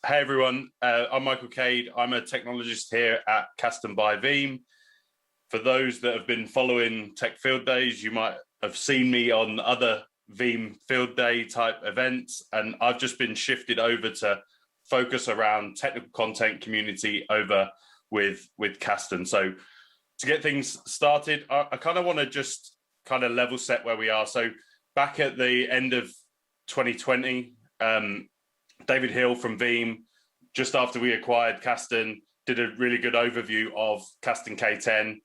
Hey everyone, I'm Michael Cade. I'm a technologist here at Kasten by Veeam. For those that have been following Tech Field Days, you might have seen me on other Veeam Field Day type events, and I've just been shifted over to focus around technical content community over with Kasten. So to get things started, I kind of want to just kind of level set where we are. So back at the end of 2020, David Hill from Veeam, just after we acquired Kasten, did a really good overview of Kasten K10,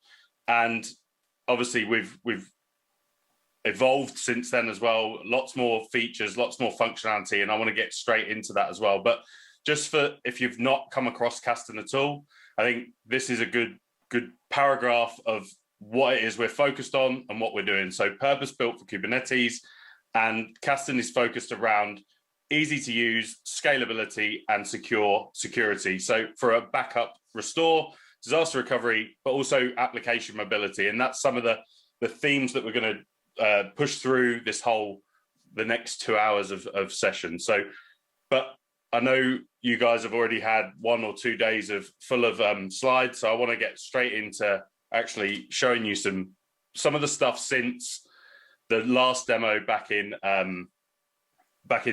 and obviously we've evolved since then as well. Lots more features, lots more functionality, and I want to get straight into that as well. But just for if you've not come across Kasten at all, I think this is a good paragraph of what it is we're focused on and what we're doing. So purpose built for Kubernetes, and Kasten is focused around easy to use, scalability, and security. So for a backup, restore, disaster recovery, but also application mobility. And that's some of the themes that we're going to push through the next 2 hours of session. So, but I know you guys have already had 1 or 2 days full of slides. So I want to get straight into actually showing you some of the stuff since the last demo back in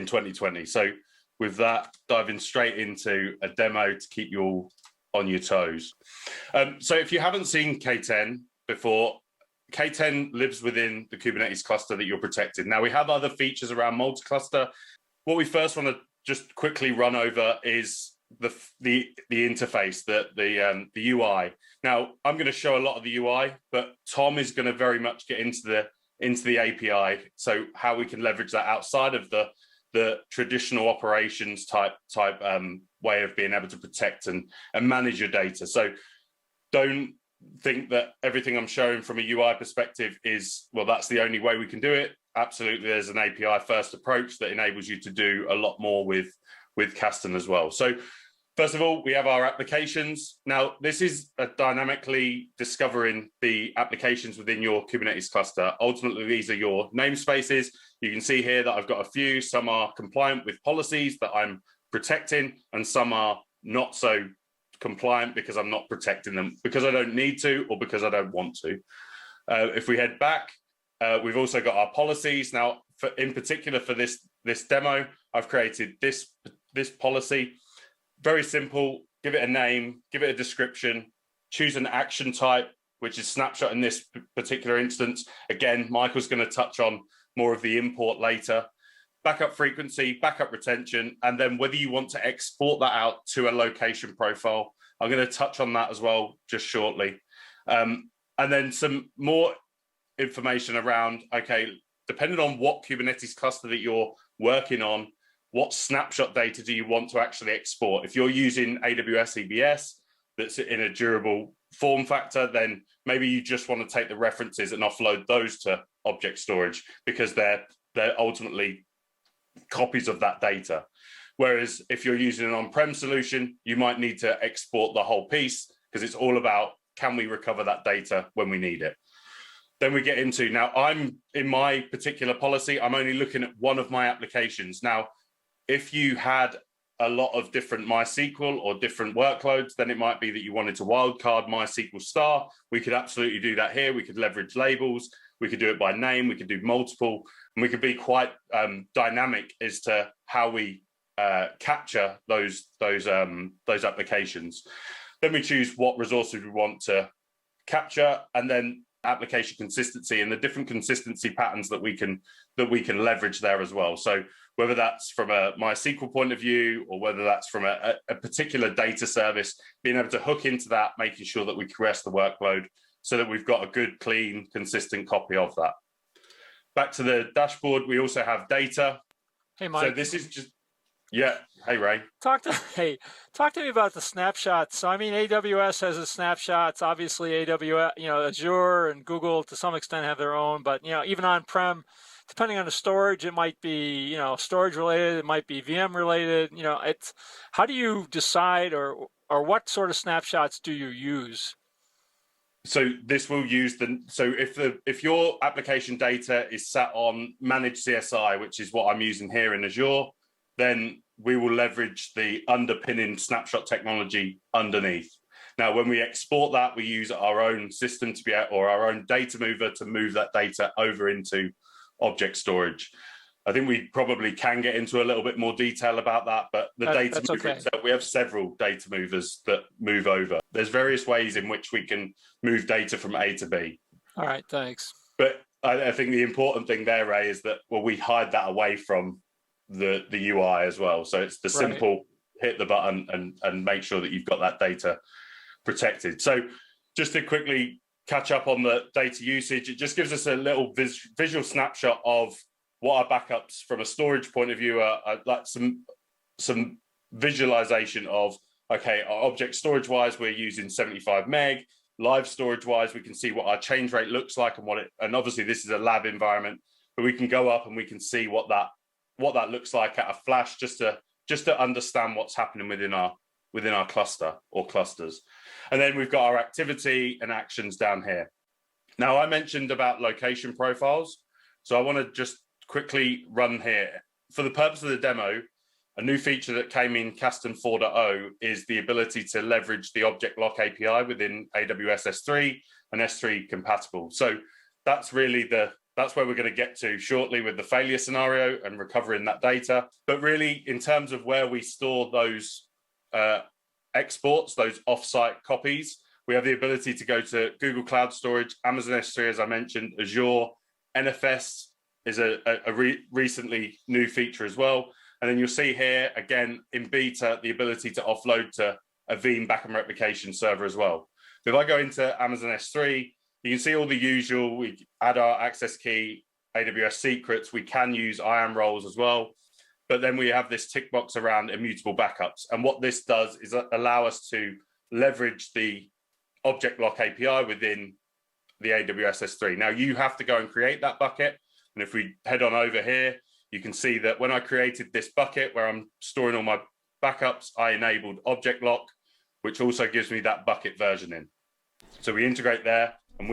2020. So with that, diving straight into a demo to keep you all on your toes. So if you haven't seen K10 before, K10 lives within the Kubernetes cluster that you're protected. Now we have other features around multi-cluster. What we first want to just quickly run over is the interface, the UI. Now I'm going to show a lot of the UI, but Tom is going to very much get into the API. So how we can leverage that outside of the traditional operations type way of being able to protect and manage your data. So don't think that everything I'm showing from a UI perspective is, well, that's the only way we can do it. Absolutely, there's an API first approach that enables you to do a lot more with Kasten as well. So first of all, we have our applications. Now, this is dynamically discovering the applications within your Kubernetes cluster. Ultimately, these are your namespaces. You can see here that I've got a few. Some are compliant with policies that I'm protecting, and some are not so compliant because I'm not protecting them because I don't need to or because I don't want to. If we head back, we've also got our policies. Now, in particular for this demo, I've created this policy. Very simple. Give it a name, give it a description, choose an action type, which is snapshot in this particular instance. Again, Michael's going to touch on more of the import later. Backup frequency, backup retention, and then whether you want to export that out to a location profile. I'm going to touch on that as well just shortly. And then some more information around, okay, depending on what Kubernetes cluster that you're working on, what snapshot data do you want to actually export? If you're using AWS EBS that's in a durable form factor, then maybe you just want to take the references and offload those to object storage because they're ultimately copies of that data. Whereas if you're using an on-prem solution, you might need to export the whole piece because it's all about, can we recover that data when we need it? Then we get into, now I'm in my particular policy, I'm only looking at one of my applications. Now, if you had a lot of different MySQL or different workloads, then it might be that you wanted to wildcard MySQL star. We could absolutely do that here. We could leverage labels. We could do it by name. We could do multiple, and we could be quite dynamic as to how we capture those applications. Then we choose what resources we want to capture, and then application consistency and the different consistency patterns that we can leverage there as well. So whether that's from a MySQL point of view or whether that's from a particular data service, being able to hook into that, making sure that we caress the workload so that we've got a good, clean, consistent copy of that. Back to the dashboard, we also have data. Hey, Mike. So this is just, yeah. Hey, Ray. Talk to me about the snapshots. So I mean, AWS has its snapshots. Obviously, AWS, Azure and Google to some extent have their own. But even on-prem, depending on the storage, it might be storage related. It might be VM related. It's how do you decide or what sort of snapshots do you use? So this will use if your application data is sat on managed CSI, which is what I'm using here in Azure, then we will leverage the underpinning snapshot technology underneath. Now, when we export that, we use our own system to be or our own data mover to move that data over into object storage. I think we probably can get into a little bit more detail about that, but the data mover itself, we have several data movers that move over. There's various ways in which we can move data from A to B. All right, thanks. But I think the important thing there, Ray, is that, well, we hide that away from the UI as well. So it's the simple hit the button and make sure that you've got that data protected. So just to quickly catch up on the data usage, it just gives us a little visual snapshot of what our backups from a storage point of view are like some visualization of, okay, our object storage wise, we're using 75 meg. Live storage wise, we can see what our change rate looks like and obviously this is a lab environment, but we can go up and we can see what that looks like at a flash just to understand what's happening within our cluster or clusters. And then we've got our activity and actions down here. Now I mentioned about location profiles. So I want to just quickly run here. For the purpose of the demo, a new feature that came in Kasten 4.0 is the ability to leverage the object lock API within AWS S3 and S3 compatible. So that's really that's where we're going to get to shortly with the failure scenario and recovering that data. But really, in terms of where we store those exports, those offsite copies, we have the ability to go to Google Cloud Storage, Amazon S3, as I mentioned, Azure, NFS is a recently new feature as well. And then you'll see here, again, in beta, the ability to offload to a Veeam backup replication server as well. If I go into Amazon S3, you can see all the usual. We add our access key, AWS secrets. We can use IAM roles as well. But then we have this tick box around immutable backups. And what this does is allow us to leverage the object lock API within the AWS S3. Now, you have to go and create that bucket. And if we head on over here, you can see that when I created this bucket where I'm storing all my backups, I enabled object lock, which also gives me that bucket versioning. So we integrate there and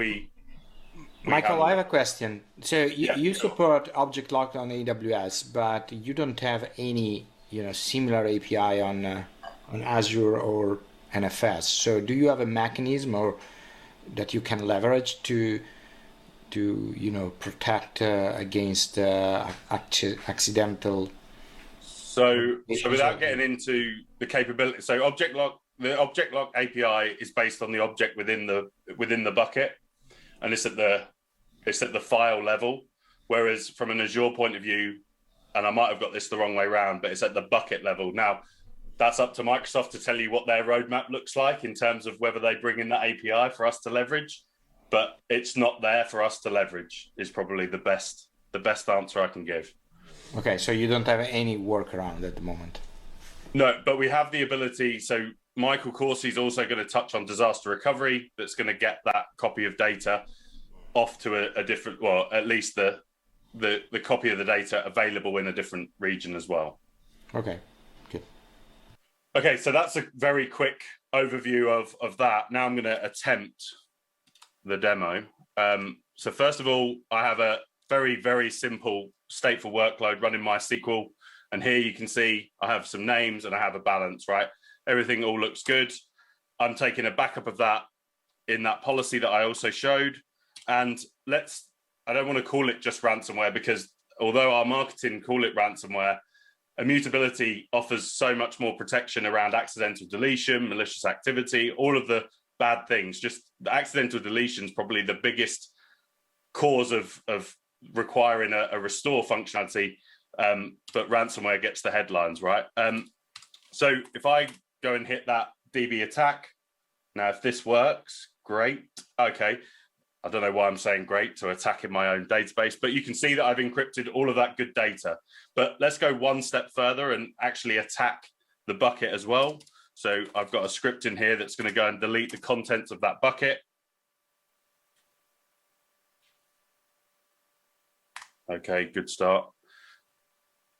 Michael, I have a question. So you support object lock on AWS, but you don't have any, similar API on Azure or NFS. So do you have a mechanism or that you can leverage to protect against accidental? So without getting into the capability, so the object lock API is based on the object within the bucket, and it's at the file level. Whereas from an Azure point of view, and I might have got this the wrong way around, but it's at the bucket level. Now, that's up to Microsoft to tell you what their roadmap looks like in terms of whether they bring in that API for us to leverage. But it's not there for us to leverage is probably the best answer I can give. Okay, so you don't have any workaround at the moment? No, but we have the ability. So Michael Corsi is also going to touch on disaster recovery. That's going to get that copy of data off to a different, well, at least the copy of the data available in a different region as well. Okay, good. Okay, so that's a very quick overview of that. Now I'm going to attempt the demo. So first of all, I have a very, very simple stateful workload running MySQL. And here you can see I have some names and I have a balance, right? Everything all looks good. I'm taking a backup of that in that policy that I also showed. And I don't want to call it just ransomware because although our marketing call it ransomware, immutability offers so much more protection around accidental deletion, malicious activity, all of the bad things. Just the accidental deletion is probably the biggest cause of requiring a restore functionality, but ransomware gets the headlines, right? So if I go and hit that DB attack, now if this works, great. Okay, I don't know why I'm saying great to attack in my own database, but you can see that I've encrypted all of that good data. But let's go one step further and actually attack the bucket as well. So I've got a script in here that's going to go and delete the contents of that bucket. Okay, good start.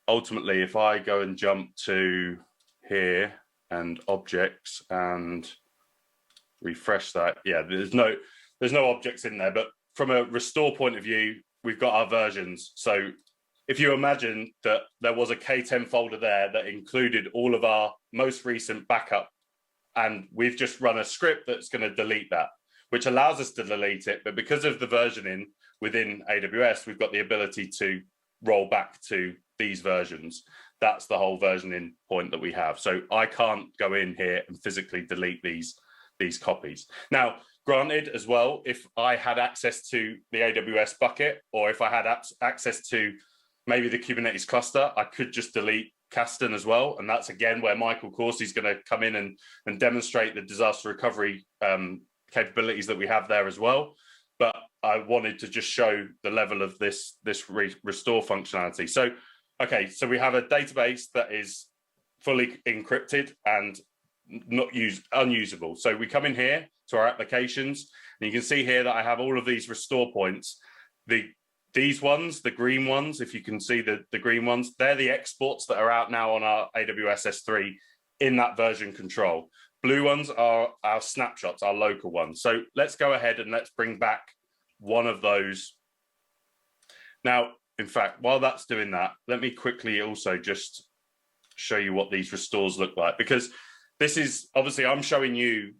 Ultimately, if I go and jump to here and objects and refresh that, yeah, there's no objects in there, but from a restore point of view, we've got our versions. So if you imagine that there was a K10 folder there that included all of our most recent backup, and we've just run a script that's going to delete that, which allows us to delete it. But because of the versioning within AWS, we've got the ability to roll back to these versions. That's the whole versioning point that we have. So I can't go in here and physically delete these copies. Now, granted as well, if I had access to the AWS bucket, or if I had access to maybe the Kubernetes cluster, I could just delete Kasten as well. And that's again where Michael Corsi is going to come in and demonstrate the disaster recovery capabilities that we have there as well. But I wanted to just show the level of this restore functionality. So, okay, so we have a database that is fully encrypted and unusable. So we come in here to our applications, and you can see here that I have all of these restore points. These ones, the green ones, if you can see the green ones, they're the exports that are out now on our AWS S3 in that version control. Blue ones are our snapshots, our local ones. So let's go ahead and let's bring back one of those. Now, in fact, while that's doing that, let me quickly also just show you what these restores look like, because this is obviously I'm showing you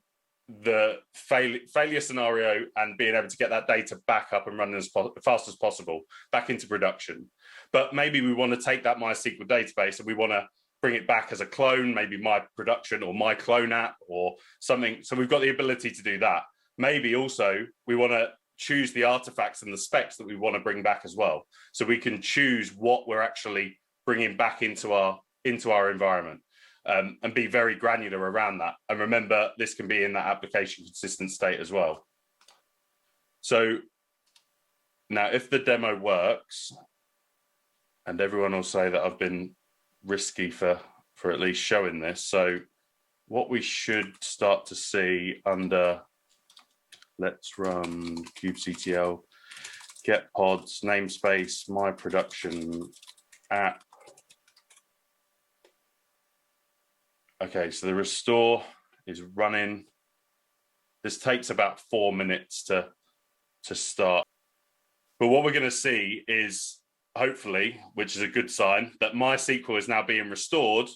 the failure scenario and being able to get that data back up and running as fast as possible back into production. But maybe we want to take that MySQL database and we want to bring it back as a clone, maybe my production or my clone app or something. So we've got the ability to do that. Maybe also we want to choose the artifacts and the specs that we want to bring back as well. So we can choose what we're actually bringing back into our environment. And be very granular around that. And remember, this can be in that application consistent state as well. So now if the demo works, and everyone will say that I've been risky for at least showing this. So what we should start to see under, let's run kubectl, get pods, namespace, my production app. Okay, so the restore is running. This takes about 4 minutes to start. But what we're going to see is, hopefully, which is a good sign, that MySQL is now being restored,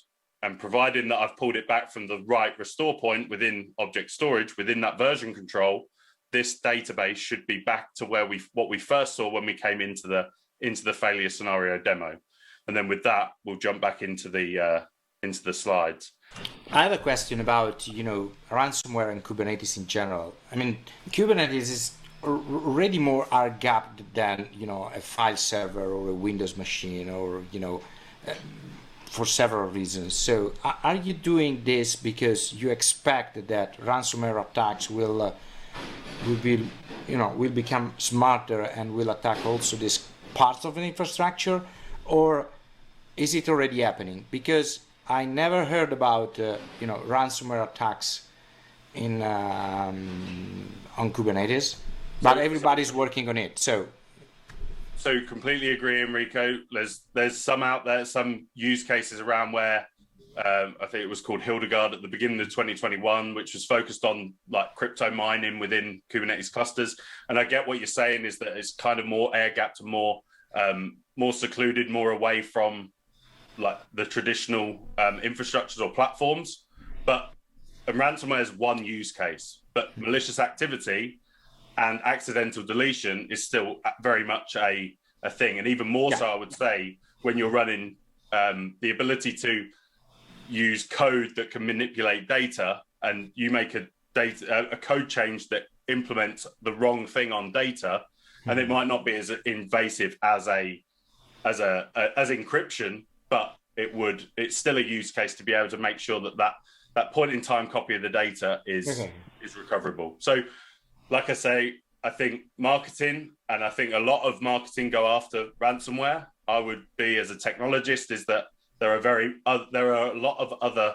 and providing that I've pulled it back from the right restore point within object storage, within that version control, this database should be back to where what we first saw when we came into the failure scenario demo. And then with that, we'll jump back into the slides. I have a question about, ransomware and Kubernetes in general. I mean, Kubernetes is already more air-gapped than, a file server or a Windows machine or, for several reasons. So are you doing this because you expect that ransomware attacks will become smarter and will attack also this part of an infrastructure, or is it already happening? Because I never heard about ransomware attacks on Kubernetes, but everybody's working on it. So completely agree, Enrico. There's some out there, some use cases around where I think it was called Hildegard at the beginning of 2021, which was focused on like crypto mining within Kubernetes clusters. And I get what you're saying is that it's kind of more air-gapped and more secluded, more away from like the traditional infrastructures or platforms. But ransomware is one use case, but malicious activity and accidental deletion is still very much a thing. And even more so, I would say, when you're running the ability to use code that can manipulate data, and you make a code change that implements the wrong thing on data, and it might not be as invasive as encryption, but it's still a use case to be able to make sure that point in time copy of the data is recoverable. So like I say, I think marketing, and I think a lot of marketing go after ransomware. I would be, as a technologist, is that there are a lot of other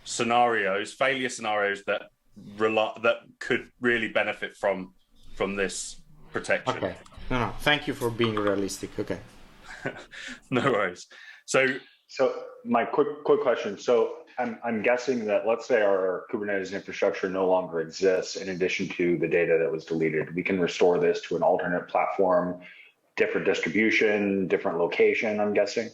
scenarios, failure scenarios that could really benefit from this protection. Okay. No. Thank you for being realistic. Okay. No worries. So my quick question. So I'm guessing that, let's say our Kubernetes infrastructure no longer exists. In addition to the data that was deleted, we can restore this to an alternate platform different distribution, different location, I'm guessing?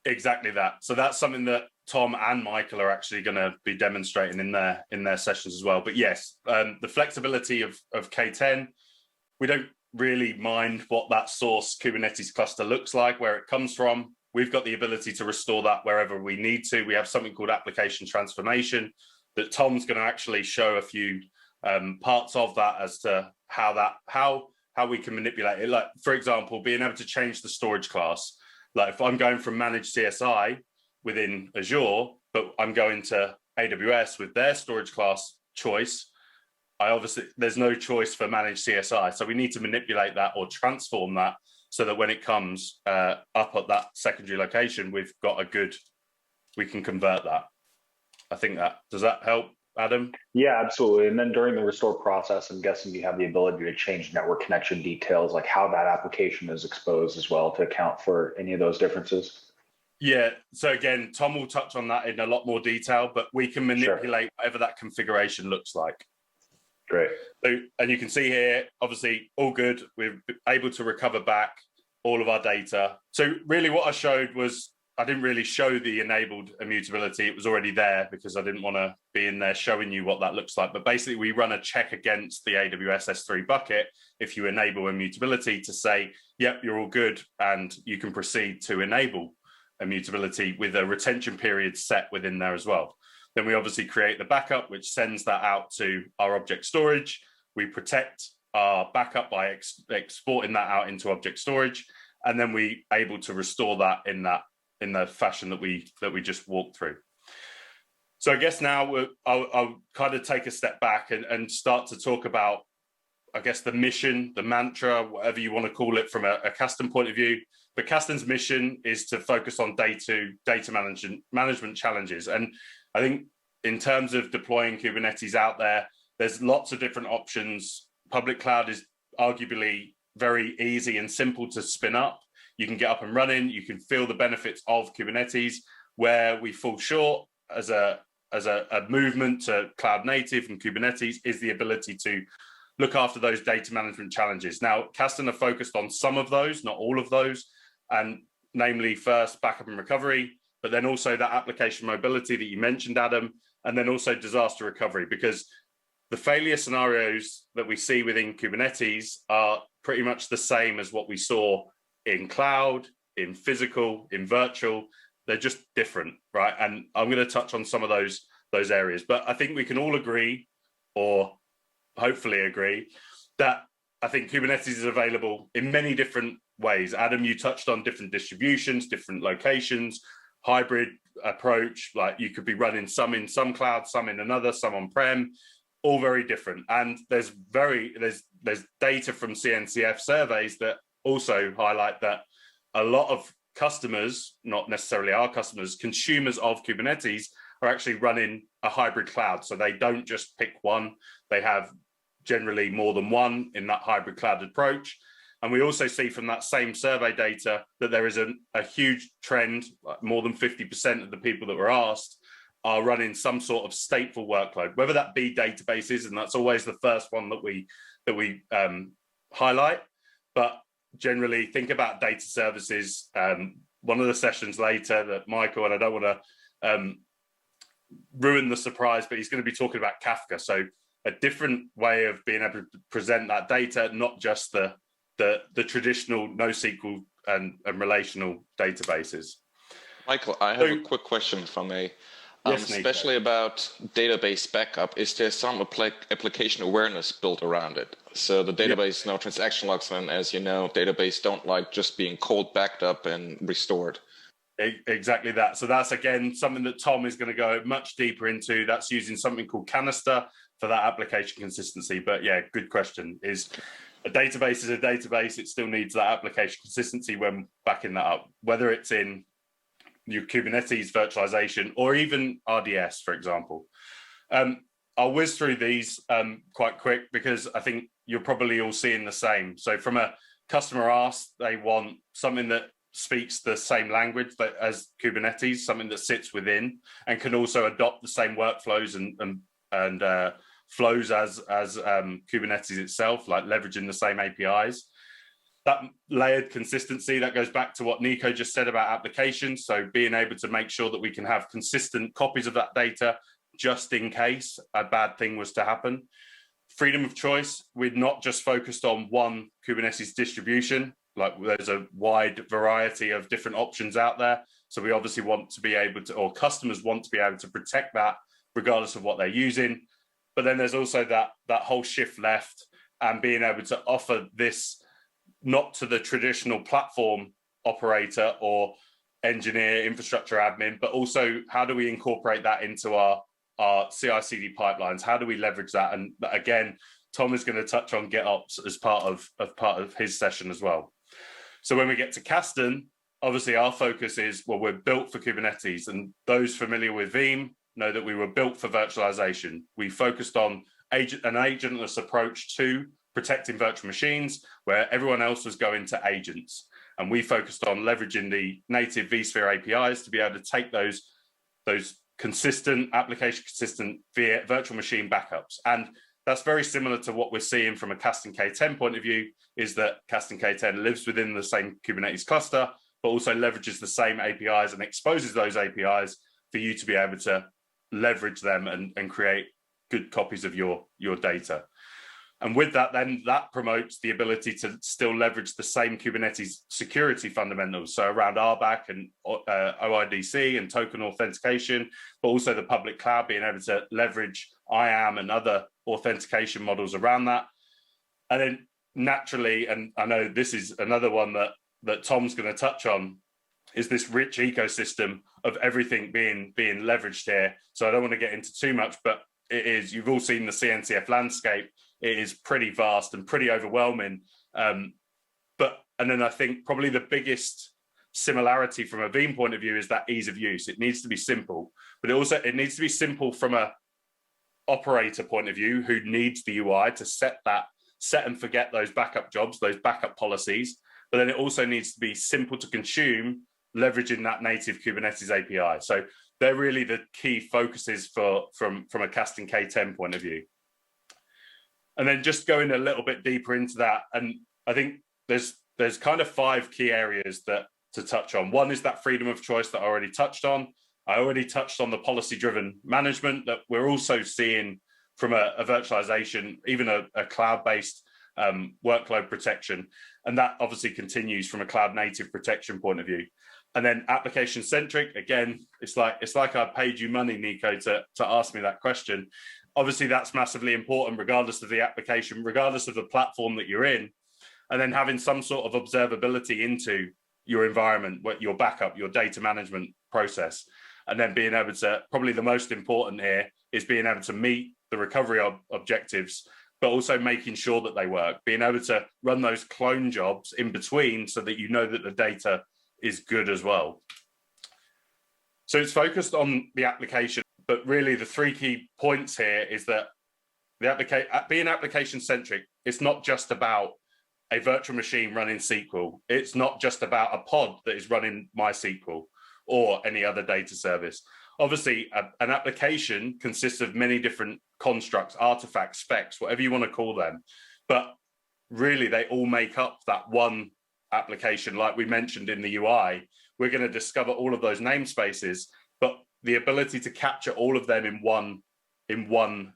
Exactly that. So that's something that Tom and Michael are actually going to be demonstrating in their sessions as well. But yes, the flexibility of K10, we don't really mind what that source Kubernetes cluster looks like, where it comes from. We've got the ability to restore that wherever we need to. We have something called application transformation that Tom's going to actually show a few parts of that as to how we can manipulate it. Like, for example, being able to change the storage class. Like if I'm going from managed CSI within Azure, but I'm going to AWS with their storage class choice, there's no choice for managed CSI. So we need to manipulate that or transform that so that when it comes up at that secondary location, we can convert that. I think does that help, Adam? Yeah, absolutely. And then during the restore process, I'm guessing you have the ability to change network connection details, like how that application is exposed as well, to account for any of those differences. Yeah. So again, Tom will touch on that in a lot more detail, but we can manipulate whatever that configuration looks like. Great. So, and you can see here, obviously, all good. We're able to recover back all of our data. So really what I showed was, I didn't really show the enabled immutability. It was already there because I didn't want to be in there showing you what that looks like. But basically, we run a check against the AWS S3 bucket if you enable immutability to say, yep, you're all good, and you can proceed to enable immutability with a retention period set within there as well. Then we obviously create the backup, which sends that out to our object storage. We protect our backup by exporting that out into object storage, and then we able to restore that in the fashion that we just walked through. So I guess now I'll kind of take a step back and start to talk about, I guess, the mission, the mantra, whatever you want to call it from a Kasten point of view. But Kasten's mission is to focus on data management challenges. And I think in terms of deploying Kubernetes out there, there's lots of different options. Public cloud is arguably very easy and simple to spin up. You can get up and running. You can feel the benefits of Kubernetes. Where we fall short as a movement to cloud native and Kubernetes is the ability to look after those data management challenges. Now, Kasten are focused on some of those, not all of those, and namely first backup and recovery, but then also that application mobility that you mentioned, Adam, and then also disaster recovery, because the failure scenarios that we see within Kubernetes are pretty much the same as what we saw in cloud, in physical, in virtual. They're just different, right? And I'm going to touch on some of those areas, but I think we can all agree, or hopefully agree, that I think Kubernetes is available in many different ways. Adam, you touched on different distributions, different locations, hybrid approach, like you could be running some in some cloud, some in another, some on-prem, all very different. And there's data from CNCF surveys that also highlight that a lot of customers, not necessarily our customers, consumers of Kubernetes are actually running a hybrid cloud. So they don't just pick one, they have generally more than one in that hybrid cloud approach. And we also see from that same survey data that there is a huge trend, like more than 50% of the people that were asked are running some sort of stateful workload, whether that be databases, and that's always the first one that we highlight. But generally, think about data services. One of the sessions later that Michael, and I don't want to ruin the surprise, but he's going to be talking about Kafka. So a different way of being able to present that data, not just the traditional NoSQL and relational databases. Michael, I have a quick question, if I may. Yes, especially about database backup. Is there some application awareness built around it? So the database, no transaction logs, and as you know, database don't like just being cold backed up and restored. Exactly that. So that's, again, something that Tom is going to go much deeper into. That's using something called Canister for that application consistency. But yeah, good question. Is a database is a database. It still needs that application consistency when backing that up, whether it's in your Kubernetes virtualization or even RDS, for example. I'll whiz through these quite quick because I think you're probably all seeing the same. So from a customer ask, they want something that speaks the same language as Kubernetes, something that sits within and can also adopt the same workflows and flows as Kubernetes itself, like leveraging the same APIs. that layered consistency, that goes back to what Nico just said about applications. So being able to make sure that we can have consistent copies of that data just in case a bad thing was to happen. Freedom of choice, we're not just focused on one Kubernetes distribution, like there's a wide variety of different options out there. So we obviously want to be able to, or customers want to be able to protect that regardless of what they're using. But then there's also that whole shift left and being able to offer this not to the traditional platform operator or engineer, infrastructure admin, but also how do we incorporate that into our CI/CD pipelines? How do we leverage that? And again, Tom is going to touch on GitOps as part of his session as well. So when we get to Kasten, obviously our focus is, well, we're built for Kubernetes, and those familiar with Veeam know that we were built for virtualization. We focused on an agentless approach to protecting virtual machines, where everyone else was going to agents. And we focused on leveraging the native vSphere APIs to be able to take those consistent, application consistent virtual machine backups. And that's very similar to what we're seeing from a Kasten K10 point of view, is that Kasten K10 lives within the same Kubernetes cluster, but also leverages the same APIs and exposes those APIs for you to be able to leverage them and create good copies of your data. And with that, then that promotes the ability to still leverage the same Kubernetes security fundamentals. So around RBAC and OIDC and token authentication, but also the public cloud being able to leverage IAM and other authentication models around that. And then naturally, and I know this is another one that Tom's going to touch on, is this rich ecosystem of everything being leveraged here. So I don't want to get into too much, but it is, you've all seen the CNCF landscape. It is pretty vast and pretty overwhelming. And then I think probably the biggest similarity from a Veeam point of view is that ease of use. It needs to be simple, but it needs to be simple from a operator point of view who needs the UI to set and forget those backup jobs, those backup policies. But then it also needs to be simple to consume, leveraging that native Kubernetes API. So they're really the key focuses from a Kasten K10 point of view. And then just going a little bit deeper into that, and I think there's kind of 5 key areas to touch on. One is that freedom of choice that I already touched on. I already touched on the policy-driven management that we're also seeing from a virtualization, even a cloud-based workload protection. And that obviously continues from a cloud-native protection point of view. And then application-centric, again, it's like I paid you money, Nico, to ask me that question. Obviously, that's massively important, regardless of the application, regardless of the platform that you're in, and then having some sort of observability into your environment, your backup, your data management process, and then being able to, probably the most important here is being able to meet the recovery objectives, but also making sure that they work, being able to run those clone jobs in between so that you know that the data is good as well. So it's focused on the application. But really, the 3 key points here is that being application-centric, it's not just about a virtual machine running SQL. It's not just about a pod that is running MySQL or any other data service. Obviously, an application consists of many different constructs, artifacts, specs, whatever you want to call them. But really, they all make up that one application. Like we mentioned in the UI, we're going to discover all of those namespaces, but the ability to capture all of them in one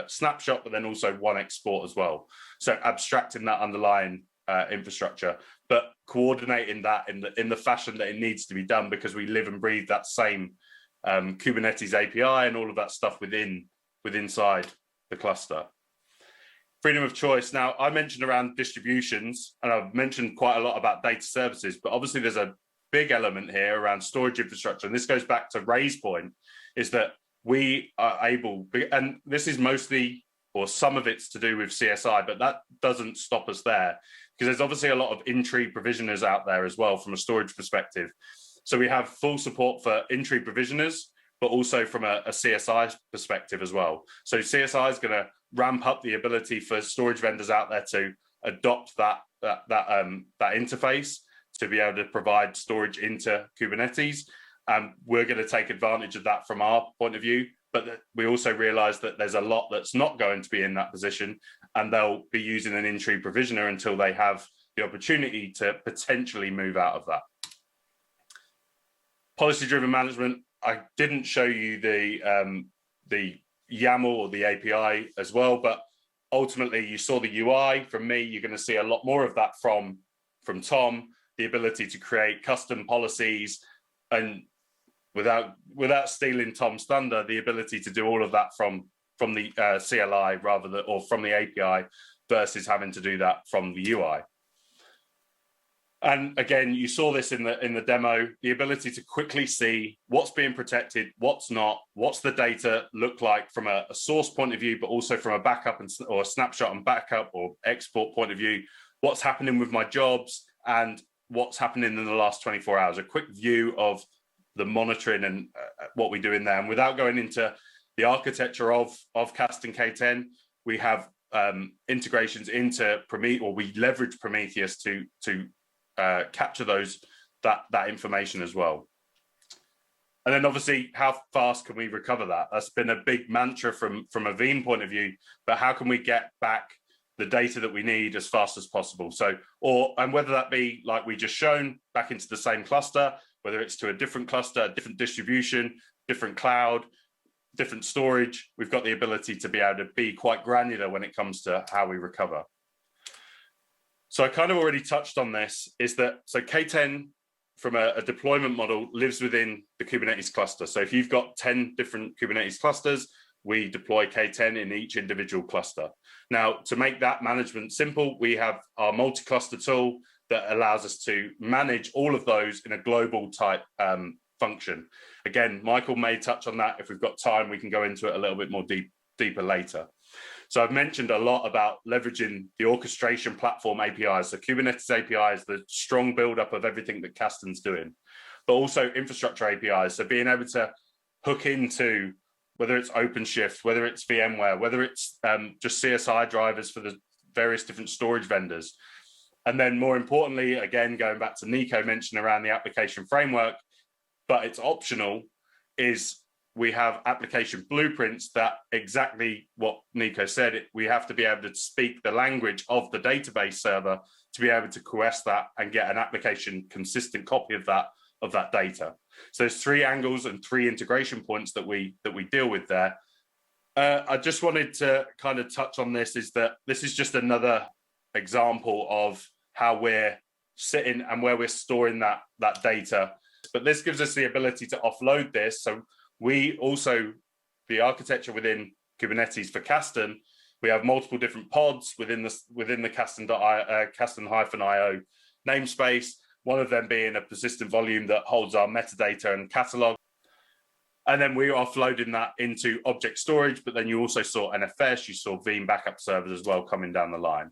snapshot, but then also one export as well. So abstracting that underlying infrastructure, but coordinating that in the fashion that it needs to be done, because we live and breathe that same Kubernetes API and all of that stuff inside the cluster. Freedom of choice. Now, I mentioned around distributions, and I've mentioned quite a lot about data services, but obviously there's a big element here around storage infrastructure. And this goes back to Ray's point, is that we are able, and this is mostly, or some of it's to do with CSI, but that doesn't stop us there, because there's obviously a lot of in-tree provisioners out there as well from a storage perspective. So we have full support for in-tree provisioners, but also from a CSI perspective as well. So CSI is going to ramp up the ability for storage vendors out there to adopt that interface to be able to provide storage into Kubernetes. We're going to take advantage of that from our point of view, but we also realize that there's a lot that's not going to be in that position, and they'll be using an in-tree provisioner until they have the opportunity to potentially move out of that. Policy-driven management, I didn't show you the YAML or the API as well, but ultimately you saw the UI from me. You're going to see a lot more of that from Tom, the ability to create custom policies, and without stealing Tom's thunder, the ability to do all of that from the CLI or from the API versus having to do that from the UI. And again, you saw this in the demo, the ability to quickly see what's being protected, what's not, what's the data look like from a source point of view, but also from a backup or a snapshot and backup or export point of view, what's happening with my jobs and what's happening in the last 24 hours, a quick view of the monitoring and what we do in there. And without going into the architecture of Kasten K10, we have integrations into Prometheus, or we leverage Prometheus to capture that information as well. And then obviously, how fast can we recover that? That's been a big mantra from a Veeam point of view, but how can we get back the data that we need as fast as possible? And whether that be like we just shown back into the same cluster, whether it's to a different cluster, different distribution, different cloud, different storage, we've got the ability to be able to be quite granular when it comes to how we recover. So I kind of already touched on this, so K10 from a deployment model lives within the Kubernetes cluster. So if you've got 10 different Kubernetes clusters, we deploy K10 in each individual cluster. Now, to make that management simple, we have our multi-cluster tool that allows us to manage all of those in a global type function. Again, Michael may touch on that. If we've got time, we can go into it a little bit more deeper later. So I've mentioned a lot about leveraging the orchestration platform APIs. So Kubernetes API is the strong buildup of everything that Kasten's doing, but also infrastructure APIs. So being able to hook into whether it's OpenShift, whether it's VMware, whether it's just CSI drivers for the various different storage vendors. And then more importantly, again, going back to Nico mentioned around the application framework, but it's optional, is we have application blueprints that exactly what Nico said, we have to be able to speak the language of the database server to be able to coerce that and get an application consistent copy of that data. So there's 3 angles and 3 integration points that we deal with there. I just wanted to kind of touch on this, is that this is just another example of how we're sitting and where we're storing that data. But this gives us the ability to offload this. So we also, the architecture within Kubernetes for Kasten, we have multiple different pods within the Kasten-IO namespace, one of them being a persistent volume that holds our metadata and catalog. And then we are offloading that into object storage, but then you also saw NFS, you saw Veeam backup servers as well coming down the line.